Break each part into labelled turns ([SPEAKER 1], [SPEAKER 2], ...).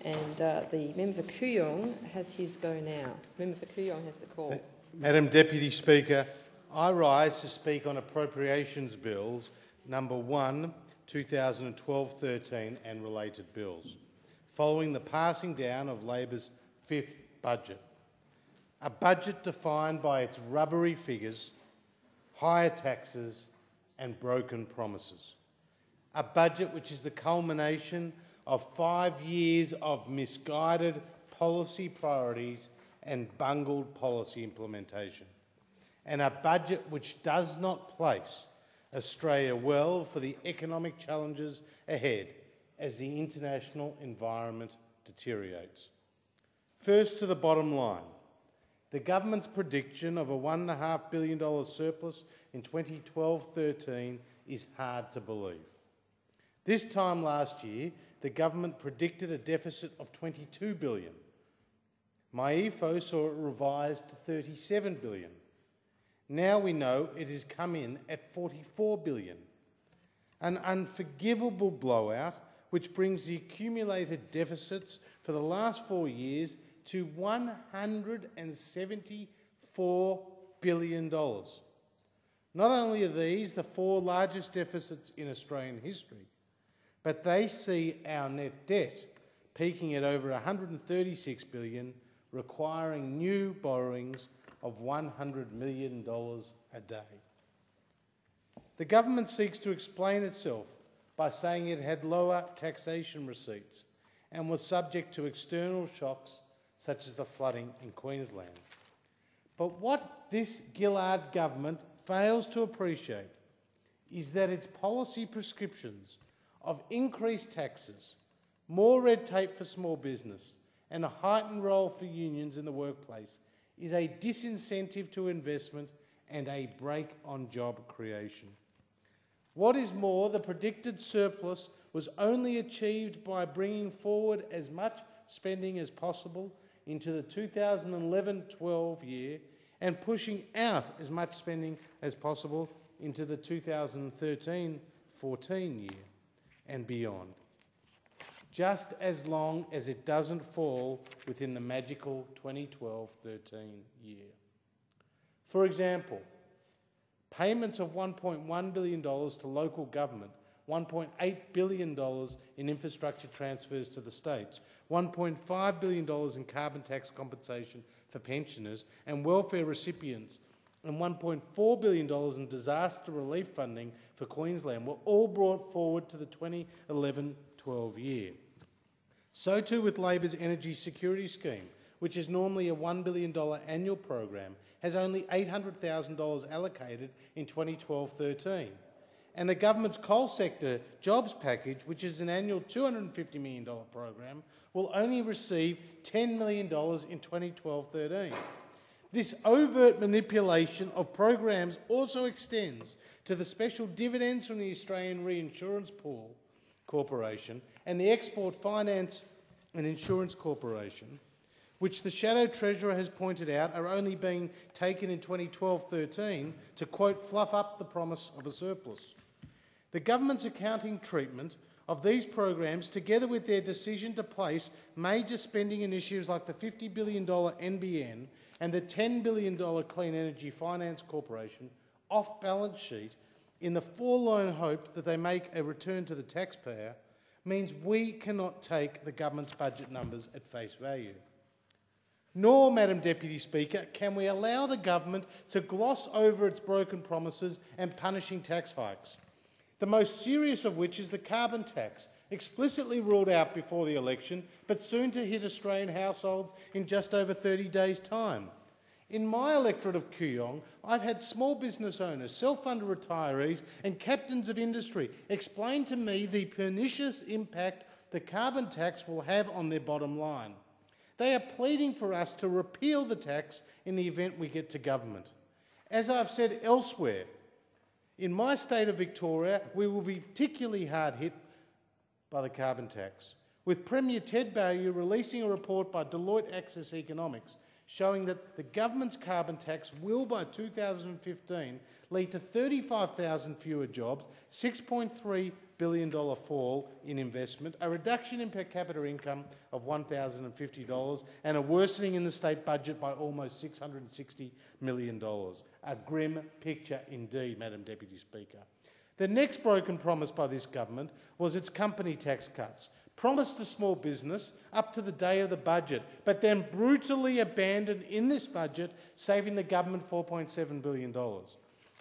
[SPEAKER 1] And the member for Kooyong has his go now. Member for Kooyong has the call.
[SPEAKER 2] Madam Deputy Speaker, I rise to speak on Appropriations Bills No.1, 2012-13 and related bills, following the passing down of Labor's fifth budget. A budget defined by its rubbery figures, higher taxes and broken promises. A budget which is the culmination of 5 years of misguided policy priorities and bungled policy implementation. And a budget which does not place Australia well for the economic challenges ahead as the international environment deteriorates. First, to the bottom line. The government's prediction of a $1.5 billion surplus in 2012-13 is hard to believe. This time last year, the government predicted a deficit of $22 billion. MyEFO saw it revised to $37 billion. Now we know it has come in at $44 billion. An unforgivable blowout which brings the accumulated deficits for the last 4 years to $174 billion. Not only are these the 4 largest deficits in Australian history, but they see our net debt peaking at over $136 billion, requiring new borrowings of $100 million a day. The government seeks to explain itself by saying it had lower taxation receipts and was subject to external shocks such as the flooding in Queensland. But what this Gillard government fails to appreciate is that its policy prescriptions of increased taxes, more red tape for small business, and a heightened role for unions in the workplace is a disincentive to investment and a brake on job creation. What is more, the predicted surplus was only achieved by bringing forward as much spending as possible into the 2011-12 year and pushing out as much spending as possible into the 2013-14 year and beyond, just as long as it doesn't fall within the magical 2012-13 year. For example, payments of $1.1 billion to local government, $1.8 billion in infrastructure transfers to the states, $1.5 billion in carbon tax compensation for pensioners and welfare recipients, and $1.4 billion in disaster relief funding for Queensland were all brought forward to the 2011-12 year. So too with Labor's Energy Security Scheme, which is normally a $1 billion annual program, has only $800,000 allocated in 2012-13. And the government's coal sector jobs package, which is an annual $250 million program, will only receive $10 million in 2012-13. This overt manipulation of programs also extends to the special dividends from the Australian Reinsurance Pool Corporation and the Export Finance and Insurance Corporation, which the Shadow Treasurer has pointed out are only being taken in 2012-13 to, quote, fluff up the promise of a surplus. The government's accounting treatment of these programs, together with their decision to place major spending initiatives like the $50 billion NBN and the $10 billion Clean Energy Finance Corporation off balance sheet in the forlorn hope that they make a return to the taxpayer, means we cannot take the government's budget numbers at face value. Nor, Madam Deputy Speaker, can we allow the government to gloss over its broken promises and punishing tax hikes, the most serious of which is the carbon tax, explicitly ruled out before the election, but soon to hit Australian households in just over 30 days' time. In my electorate of Kooyong, I've had small business owners, self-funded retirees and captains of industry explain to me the pernicious impact the carbon tax will have on their bottom line. They are pleading for us to repeal the tax in the event we get to government. As I've said elsewhere, in my state of Victoria, we will be particularly hard hit by the carbon tax, with Premier Ted Baillieu releasing a report by Deloitte Access Economics showing that the government's carbon tax will, by 2015, lead to 35,000 fewer jobs, $6.3 billion fall in investment, a reduction in per capita income of $1,050, and a worsening in the state budget by almost $660 million. A grim picture indeed, Madam Deputy Speaker. The next broken promise by this government was its company tax cuts, promised to small business up to the day of the budget, but then brutally abandoned in this budget, saving the government $4.7 billion.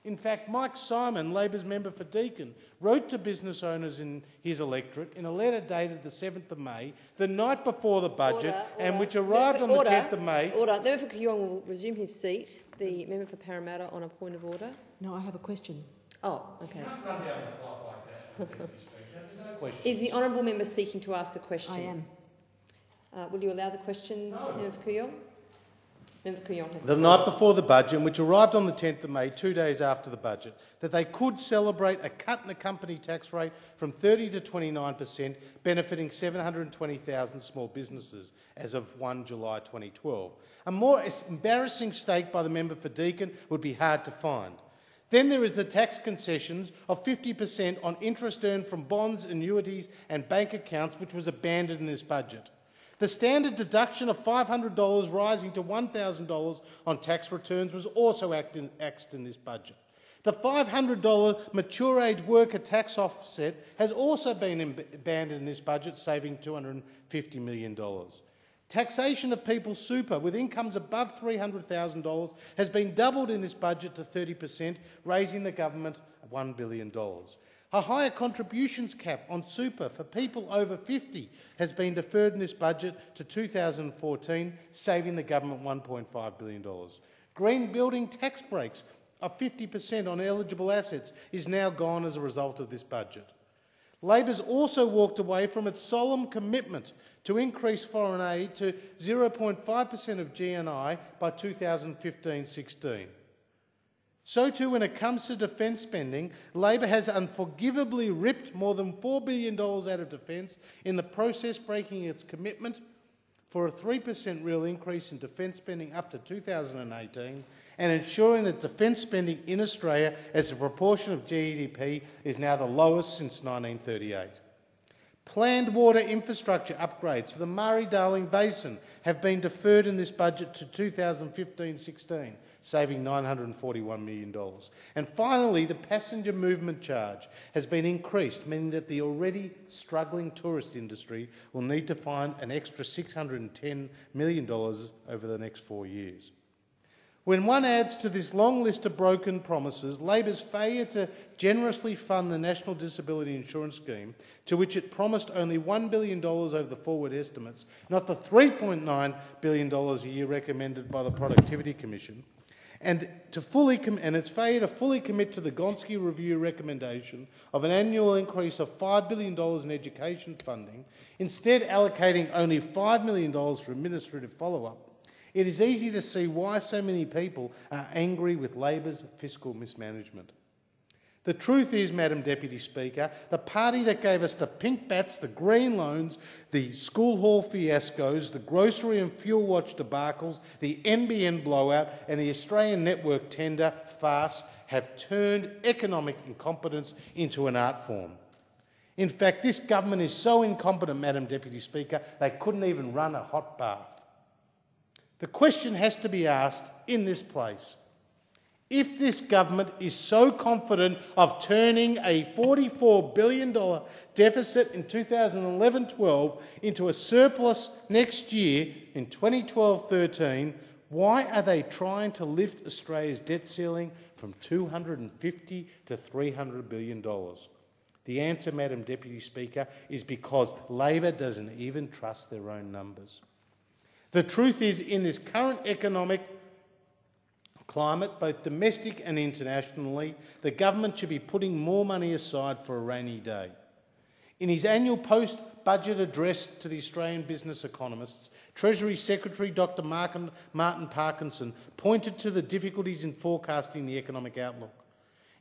[SPEAKER 2] In fact, Mike Simon, Labor's member for Deakin, wrote to business owners in his electorate in a letter dated the 7th of May, the night before the budget, and which arrived on the 10th of May.
[SPEAKER 1] Order. Member for Kooyong will resume his seat. The member for Parramatta on a point of order.
[SPEAKER 3] No, I have a question.
[SPEAKER 1] Oh, okay.
[SPEAKER 2] You can't run down the clock like that, Deputy Speaker. There's no question.
[SPEAKER 1] Is the honourable member seeking to ask a question?
[SPEAKER 3] I am.
[SPEAKER 1] Will you allow the question,
[SPEAKER 2] No.
[SPEAKER 1] Member for Kooyong? Member for Kooyong has
[SPEAKER 2] The night before the budget, which arrived on the 10th of May, 2 days after the budget, that they could celebrate a cut in the company tax rate from 30% to 29%, benefiting 720,000 small businesses as of 1 July 2012. A more embarrassing stake by the member for Deakin would be hard to find. Then there is the tax concessions of 50% on interest earned from bonds, annuities and bank accounts, which was abandoned in this budget. The standard deduction of $500 rising to $1,000 on tax returns was also axed in this budget. The $500 mature age worker tax offset has also been abandoned in this budget, saving $250 million. Taxation of people's super with incomes above $300,000 has been doubled in this budget to 30%, raising the government $1 billion. A higher contributions cap on super for people over 50 has been deferred in this budget to 2014, saving the government $1.5 billion. Green building tax breaks of 50% on eligible assets is now gone as a result of this budget. Labor's also walked away from its solemn commitment to increase foreign aid to 0.5% of GNI by 2015-16. So too, when it comes to defence spending, Labor has unforgivably ripped more than $4 billion out of defence, in the process breaking its commitment for a 3% real increase in defence spending up to 2018, and ensuring that defence spending in Australia as a proportion of GDP is now the lowest since 1938. Planned water infrastructure upgrades for the Murray-Darling Basin have been deferred in this budget to 2015-16, saving $941 million. And finally, the passenger movement charge has been increased, meaning that the already struggling tourist industry will need to find an extra $610 million over the next 4 years. When one adds to this long list of broken promises Labor's failure to generously fund the National Disability Insurance Scheme, to which it promised only $1 billion over the forward estimates, not the $3.9 billion a year recommended by the Productivity Commission, and its failure to fully commit to the Gonski Review recommendation of an annual increase of $5 billion in education funding, instead allocating only $5 million for administrative follow-up, it is easy to see why so many people are angry with Labor's fiscal mismanagement. The truth is, Madam Deputy Speaker, the party that gave us the pink bats, the green loans, the school hall fiascos, the grocery and fuel watch debacles, the NBN blowout and the Australian network tender farce have turned economic incompetence into an art form. In fact, this government is so incompetent, Madam Deputy Speaker, they couldn't even run a hot bath. The question has to be asked in this place. If this government is so confident of turning a $44 billion deficit in 2011-12 into a surplus next year in 2012-13, why are they trying to lift Australia's debt ceiling from $250 to $300 billion? The answer, Madam Deputy Speaker, is because Labor doesn't even trust their own numbers. The truth is, in this current economic climate, both domestic and internationally, the government should be putting more money aside for a rainy day. In his annual post-budget address to the Australian business economists, Treasury Secretary Dr. Martin Parkinson pointed to the difficulties in forecasting the economic outlook.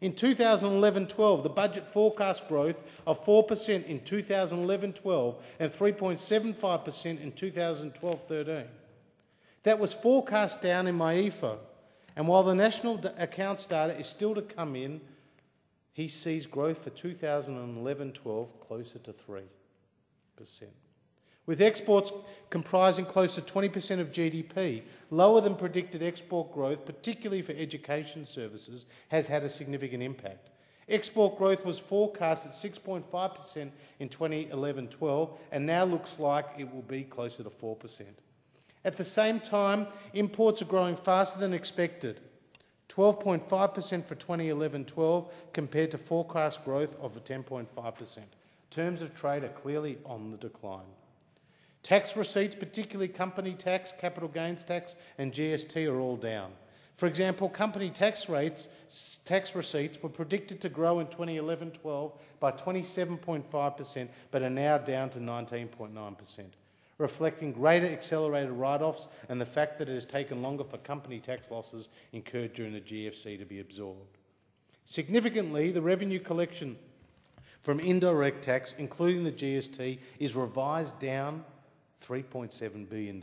[SPEAKER 2] In 2011-12, the budget forecast growth of 4% in 2011-12 and 3.75% in 2012-13. That was forecast down in my EFO, and while the national accounts data is still to come in, he sees growth for 2011-12 closer to 3%. With exports comprising close to 20% of GDP, lower than predicted export growth, particularly for education services, has had a significant impact. Export growth was forecast at 6.5% in 2011-12 and now looks like it will be closer to 4%. At the same time, imports are growing faster than expected, 12.5% for 2011-12 compared to forecast growth of 10.5%. Terms of trade are clearly on the decline. Tax receipts, particularly company tax, capital gains tax and GST, are all down. For example, company tax receipts were predicted to grow in 2011-12 by 27.5%, but are now down to 19.9%, reflecting greater accelerated write-offs and the fact that it has taken longer for company tax losses incurred during the GFC to be absorbed. Significantly, the revenue collection from indirect tax, including the GST, is revised down $3.7 billion.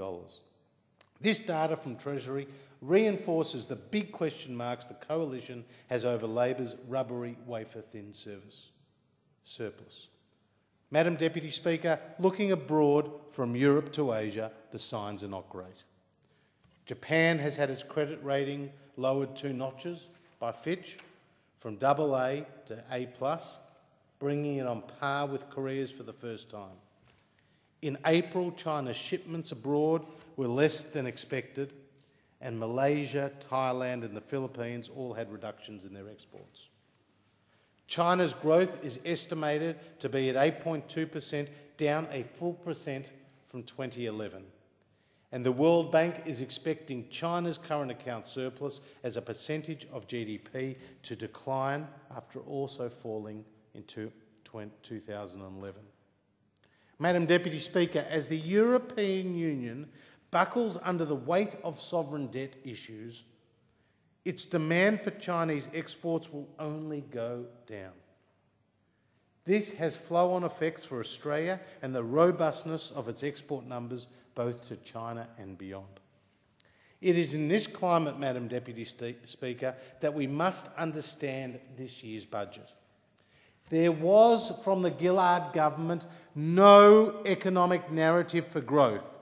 [SPEAKER 2] This data from Treasury reinforces the big question marks the Coalition has over Labor's rubbery, wafer-thin surplus. Madam Deputy Speaker, looking abroad from Europe to Asia, the signs are not great. Japan has had its credit rating lowered 2 notches by Fitch from AA to A+, bringing it on par with Korea's for the first time. In April, China's shipments abroad were less than expected, and Malaysia, Thailand and the Philippines all had reductions in their exports. China's growth is estimated to be at 8.2%, down a full percent from 2011. And the World Bank is expecting China's current account surplus as a percentage of GDP to decline after also falling in 2011. Madam Deputy Speaker, as the European Union buckles under the weight of sovereign debt issues, its demand for Chinese exports will only go down. This has flow-on effects for Australia and the robustness of its export numbers both to China and beyond. It is in this climate, Madam Deputy Speaker, that we must understand this year's budget. There was, from the Gillard government, no economic narrative for growth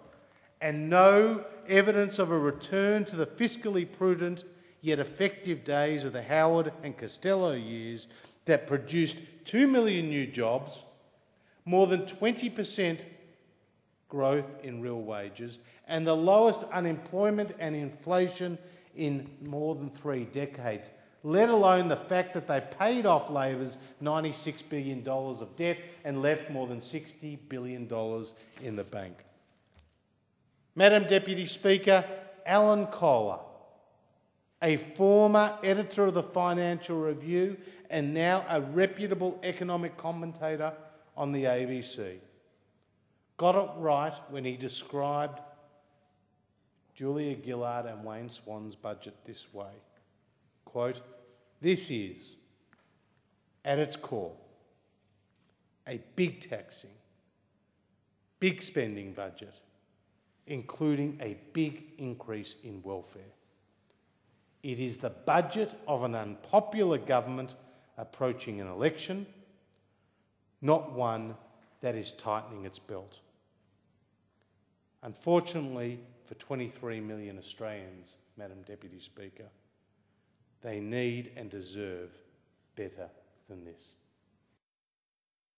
[SPEAKER 2] and no evidence of a return to the fiscally prudent yet effective days of the Howard and Costello years that produced 2 million new jobs, more than 20% growth in real wages, and the lowest unemployment and inflation in more than 3 decades, let alone the fact that they paid off Labor's $96 billion of debt and left more than $60 billion in the bank. Madam Deputy Speaker, Alan Kohler, a former editor of the Financial Review and now a reputable economic commentator on the ABC, got it right when he described Julia Gillard and Wayne Swan's budget this way. Quote, "This is, at its core, a big taxing, big spending budget, including a big increase in welfare. It is the budget of an unpopular government approaching an election, not one that is tightening its belt." Unfortunately for 23 million Australians, Madam Deputy Speaker, they need and deserve better than this.